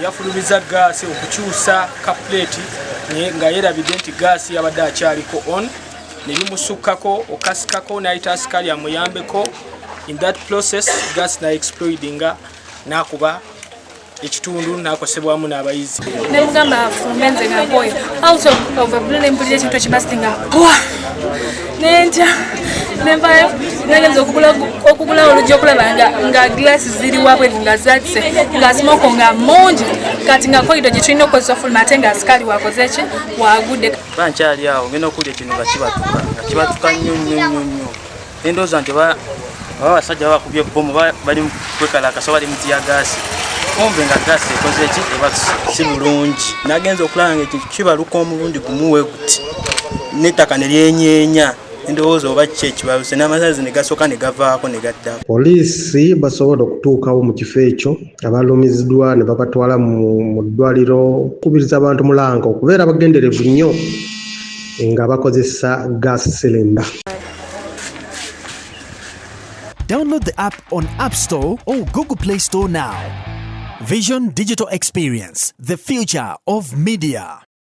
yafulumiza Ggaasi okukyusa kapleti nga yerabidde nti Ggaasi yabadde akyaliko on ne bimusukkako okasikako n'ayita asikali amuyambeko. In that process Ggaasi na explodinga n'akuba ekitundu n'akosebwamu n'abayizi. Nemugamba fumenze nga boy out of a building mpulira ekintu ekibasitinga nentya nevayo nagenza okugula oluggi okulaba nga glaasi ziri wabwe nga zatse nga smoko nga mungi kati nga koido gye tulina okukozesa fuluma ate nga asikali wakoze eki wagudde. Bankyali awo ngenda okuwulira ekintu nga kibatuka nnyo endowooza nti baba basajja bakubye bomu bali kwekalakasa bali muti ya Ggaasi kumbe nga Ggaasi ekoze eki eba si bulungi. Nagenza okulaba nga ekintu kibaluka omulundi gumuwe guti n'ettaka ne lyenyeenya endowooza oba kiki ekibaluse n'amasazi ne gasooka ne gavaako ne gaddako. Poliisi basobola okutuukawo mu kifo ekyo abalumiziddwa ne babatwala mu ddwaliro okukubiriza abantu mulanga okubeera bagenderevu nnyo nga bakozesa gas cylinder. Download the app on App Store or Google Play Store now. Vision Digital Experience, the future of media.